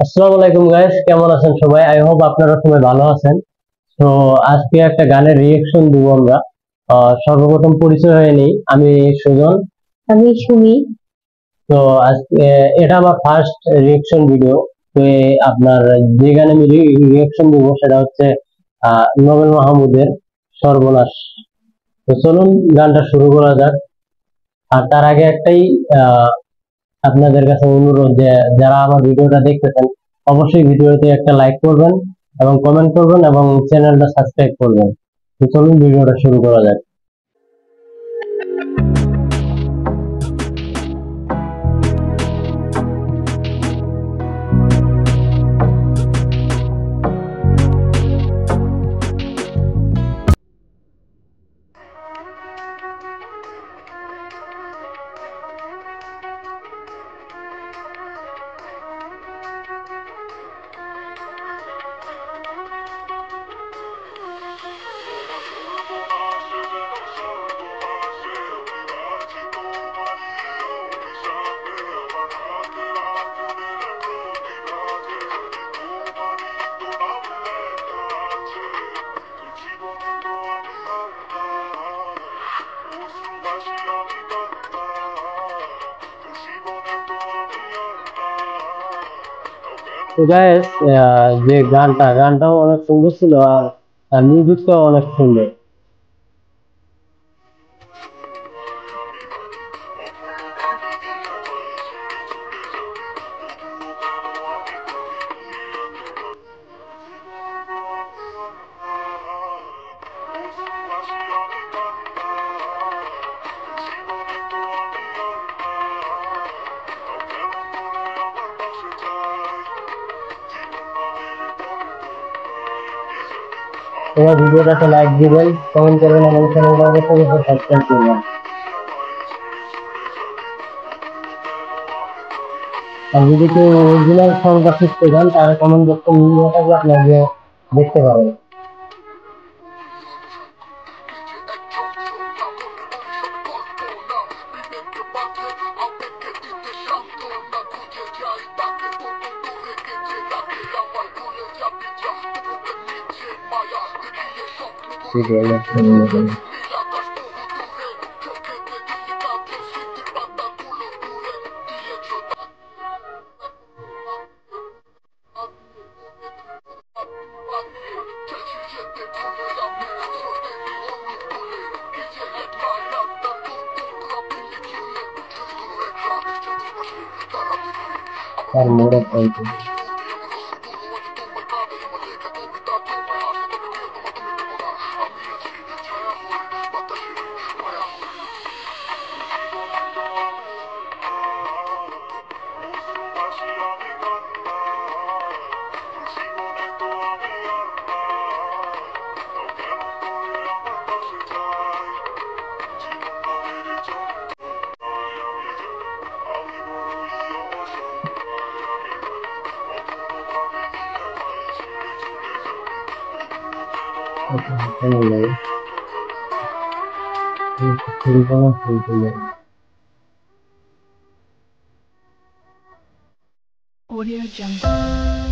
আসসালামু আলাইকুম গাইস, কেমন আছেন সবাই? আই হোপ আপনারা সবাই ভালো আছেন। তো আজকে একটা গানের রিয়েকশন দিব আমরা। সর্বপ্রথম পরিচয় হয়ে নিই, আমি সুজন। আমি সুমি। তো আজকে এটা আমার ফার্স্ট রিয়েকশন ভিডিও। তো আপনার যে গানে আমি রিয়েকশন দিব সেটা হচ্ছে নোবেল মাহমুদের সর্বনাশ। তো চলুন গানটা শুরু করা যাক। আর তার আগে একটাই আহ আপনাদের কাছে অনুরোধ যে যারা আমার ভিডিওটা দেখতেছেন অবশ্যই ভিডিওতে একটা লাইক করবেন এবং কমেন্ট করবেন এবং চ্যানেলটা সাবস্ক্রাইব করবেন। তো চলুন ভিডিওটা শুরু করা যাক। তো গাইস, যে গানটাও অনেক সুন্দর ছিল আর মিউজিকটাও অনেক সুন্দর। তোমার ভিডিওটাতে লাইক দিবেন, কমেন্ট করবেন এবং চ্যানেলটা অবশ্যই সাবস্ক্রাইব করবেন। আর যদি কেউ অরিজিনাল সংটা শিখতে চান তাহলে কমেন্ট বক্সে নিয়ে থাকলে আপনাকে দেখতে পারেন। তার মোড়ক পাইছে। Audio Jungle.